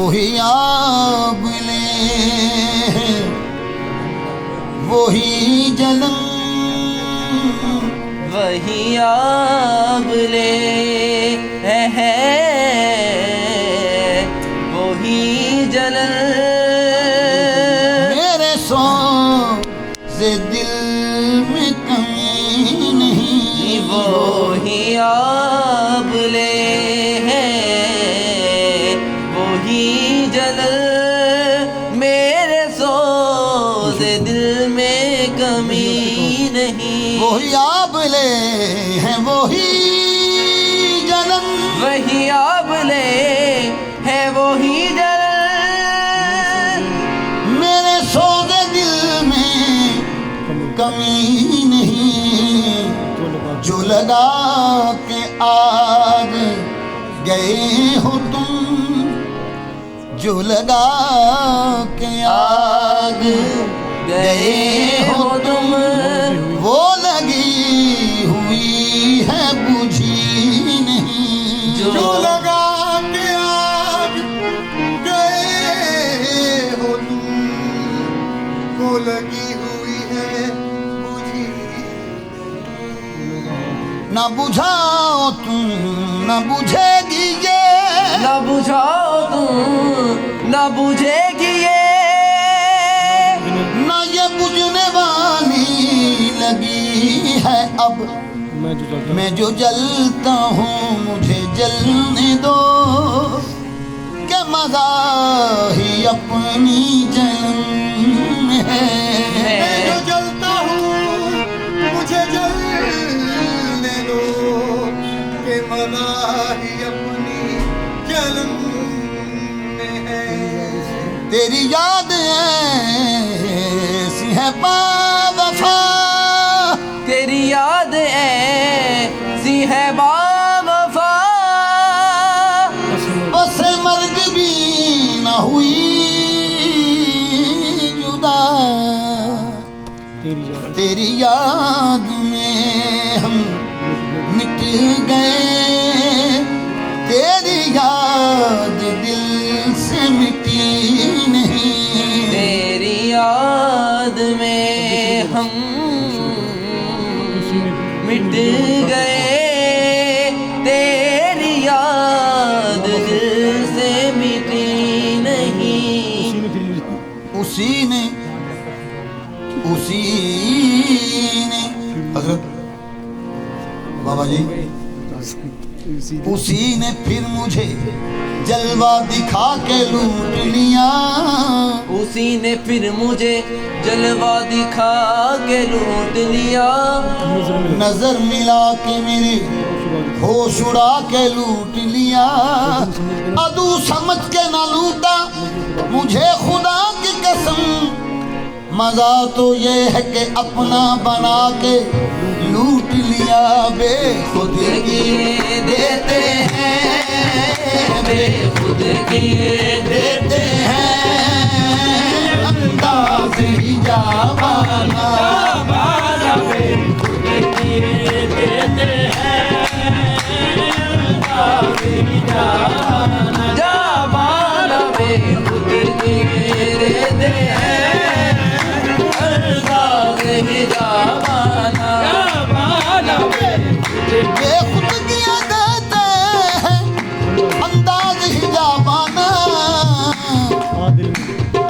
वही आबले वही जलन, वही आबले है वही जलन। मेरे सो से दिल में कमी नहीं, वही आबले है वही जलन। मेरे सोज़ दिल में कमी नहीं, वही आबले हैं वही जलन, वही आबले है वही जलन। मेरे सोज़े दिल में कमी नहीं। जो लगा के आग गए हो तुम, जो लगा के आग गए हो तुम, वो लगी हुई है बुझी नहीं। जो लगा के आग गए हो तुम, वो लगी हुई है बुझी। ना बुझाओ तुम ना बुझेगी ये, ना बुझाओ तुम ना बुझेगी ये, ना ये बुझने वाली लगी है अब। मैं जो जलता हूँ मुझे जलने दो, क्या मजा ही अपनी जलन है। मैं जो जलता हूँ मुझे जलने दो, क्या मजा ही अपनी जलन में है। तेरी याद ऐसी है बावफा, तेरी याद ऐसी है बावफा, उससे मर्ग भी न हुई जुदा। तेरी याद में हम मिट गए, तेरी याद दिल से मिटी नहीं। तेरी याद में हम मिट गए, तेरी याद दिल से मिटी नहीं। उसी ने हजरत बाबा जी, उसी ने फिर मुझे जलवा दिखा के लूट लिया। उसी ने फिर मुझे जलवा दिखा के लूट लिया। नजर मिला के मेरे होश उड़ा के लूट लिया। अदू समझ के ना लूटा मुझे खुदा की कसम, मजा तो ये है कि अपना बना के लूट लिया। बेखुद किए देते हैं, बेखुद किए देते हैं, अंदाज ही जावाना, बेखुद किए देते हैं, अंदाज ही जावाना, जावाना बेखुद किए देते हैं, अंदाज ही जावाना। बेखुद किए देते हैं, अंदाज ही जावाना।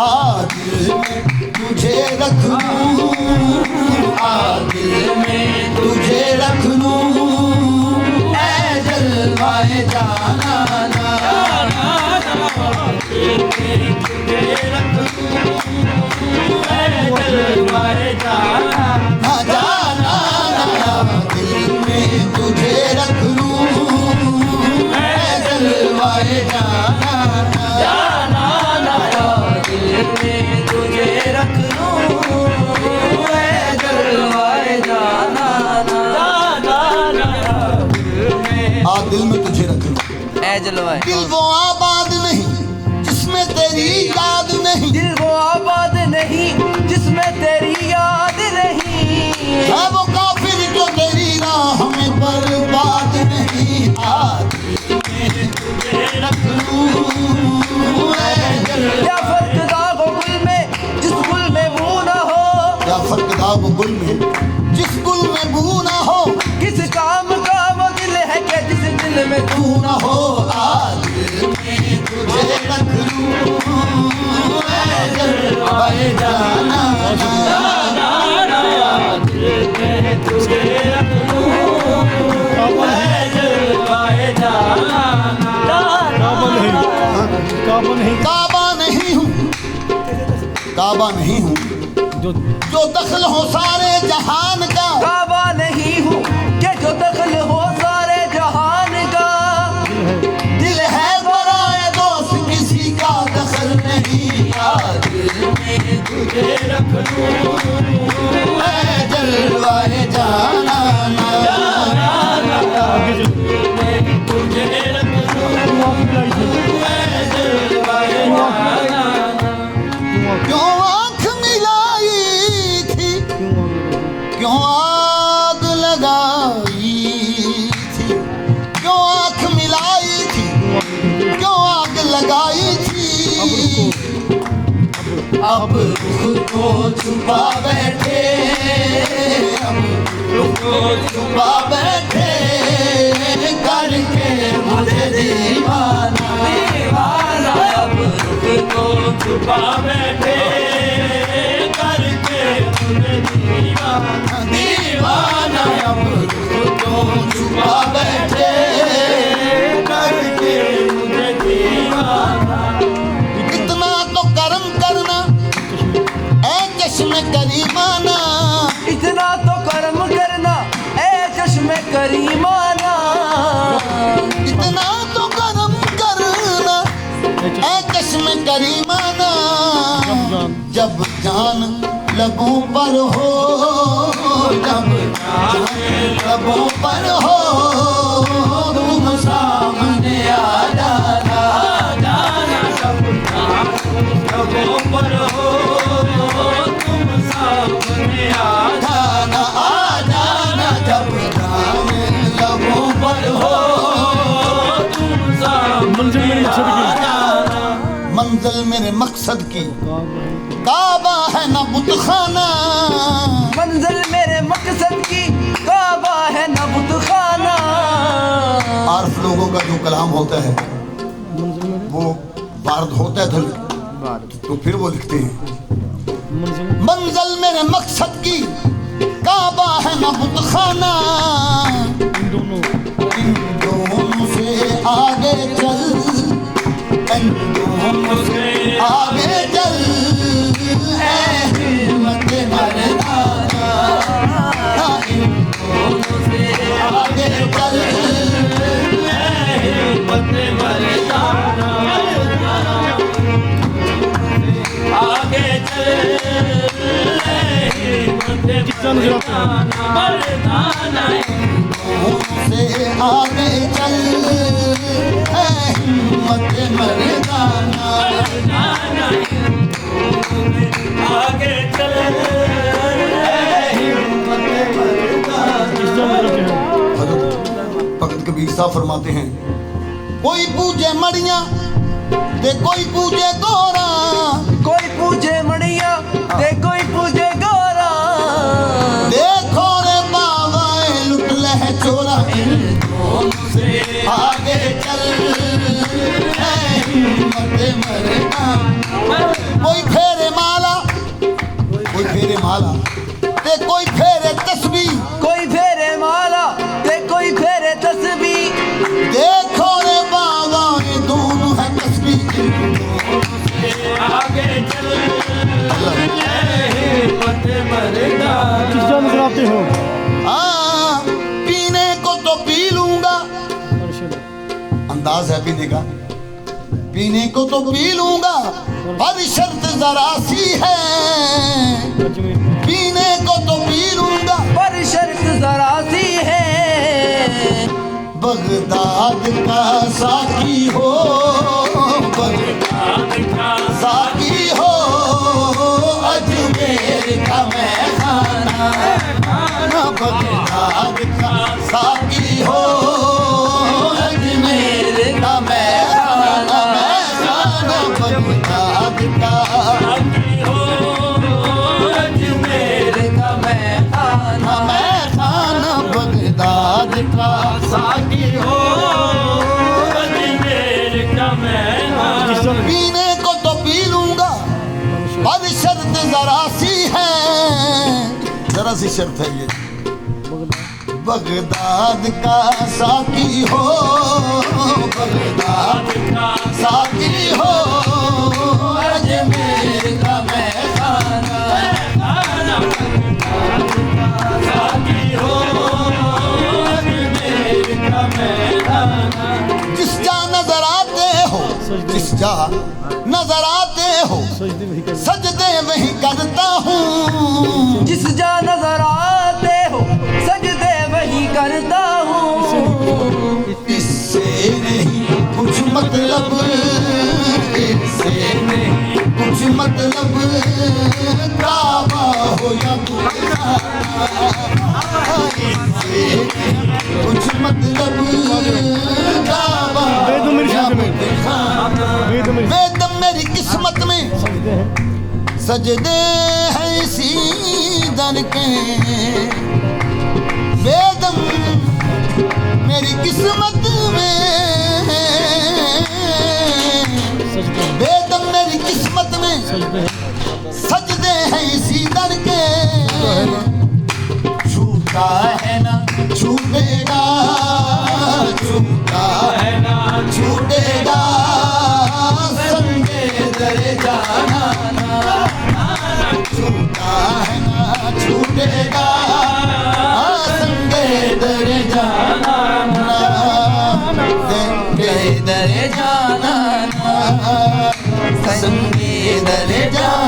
आदिल में तुझे रख लूं, आदिल में तुझे रख लूं, ऐ जलवाए जाना ना, तुझे रख लूं, ऐ जलवाए जाना ना, जाना ना, दिल में तुझे रख लूं, ऐ जलवाए जाना ना, जाना ना दिल में तुझे रख लूं, ऐ जलवाए जाना ना, जाना ना दिल में, दिल में तुझे रख लूं। ऐ जलवाए। दिल वो आबाद नहीं जिसमें तेरी याद नहीं, दिल वो आबाद नहीं जिसमें तेरी याद नहीं, है वो काफिर जो तेरी राह में बर्बाद नहीं। दिल में तुझे रख लूं, वो गुल में जिस गुल में बू ना हो, किस काम का वो दिल है कि जिस दिल में तू तू ना हो, आज मैं तुझे रख लूं ऐ जलवाए जाना। काबा नहीं हूँ जो दखल हो सारे जहान का, काबा नहीं हूँ कि जो दखल हो सारे जहान का, दिल है बराए दोस्त किसी का दखल नहीं, आज मैं तुझे रख लूं ऐ जलवाए जाना। क्यों आँख मिलाई थी, क्यों आग लगाई थी, क्यों आँख मिलाई थी, क्यों आग लगाई थी, अब रुख को छुपा बैठे, अब रुख को छुपा बैठे करके मुझे दीवाना। दीवाना अब रुख को छुपा बैठे करके मुझे दीवाना। दीवाना अब रुख को छुपा बैठे करके मुझे दीवाना। इतना तो कर्म करना ऐ चश्मे करीमाना, इतना तो कर्म करना ऐ चश्मे करीमाना, इतना तो कर्म करना ऐ चश्मे करीमाना। जब जान लबों पर हो, जब जान लबों पर हो, तुम सामने आ जाना। लबों पर हो तुम सामने आ जाना, आ जाना, जब जान लबों पर हो, तुम सामने आ जाना। मंजिल मेरे मकसद की काबा है न बुतखाना, मंजिल मेरे मकसद की काबा है न बुतखाना। आर्फ लोगों का जो कलाम होता है वो वार्द होता है धल, तो फिर वो लिखते हैं मंजिल मेरे मकसद की काबा है न बुतखाना, इन दोनों से आगे चल, इन दोनों से आगे चल ऐ हिम्मत मर्दाना। इन दोनों से आगे चल ऐ हिम्मत मर्दाना। आगे चल ऐ हिम्मत मर्दाना। से आगे चल ऐ हिम्मत मर्दाना। आगे चल ऐ हिम्मत मर्दाना। भगत कबीर साहब फरमाते हैं कोई पूजे मड़ियाँ ते कोई पूजे गोरा, कोई पूजे मणिया ते कोई पूजे गोरा। देखो रे बाबा लुट ले चोरा, इन दोनों से आगे चल ऐ हिम्मत मर्दाना। कोई फेरे माला, कोई फेरे माला ते कोई फेरे तस्बीह, कोई फेरे माला ते कोई फेरे तस्बीह। देखो रे बाबा ये दोनों है तस्बीह। आगे चल हिम्मत मर्दाना। पीने को तो पी लूंगा, अंदाज है पीने का, पीने को तो पी लूंगा पर शर्त जरा सी है, पीने को तो पी लूंगा पर शर्त जरा सी है। बगदाद का साकी हो, बगदाद का साकी हो, अजमेर का मैखाना, बगदाद का साकी हो, अजमेर का मैखाना, बगदाद का साकी हो, अजमेर का साकी हो अजमेर का मेहमान। पीने को तो पी लूंगा पर शर्त जरा सी है, जरा सी शर्त है ये, बगदाद का साकी हो, बगदाद का साकी हो अजमेर का मेहमाना, साकी हो अजमेर का मेहमाना। जिस जा नजर आते हो, जिस जा नजर आते हो सजदे वही करता हूँ, जिस जा नजर आते हो सजदे वही करता हूँ। इससे नहीं कुछ मतलब, इससे नहीं कुछ मतलब, काबा हो या इससे कुछ मतलब, काबा बेदम मेरी किस्मत में सजदे हैं इसी दर के, बेदम मेरी किस्मत में, बेदम मेरी किस्मत में सजदे हैं इसी दर के। छूटा है ना छूटेगा, छूटा है ना छूटेगा, संगे दरे जाना, छूटा है ना छूटेगा, संगे दरे जाना, संगे दरे जाना, संगे दरे जाना।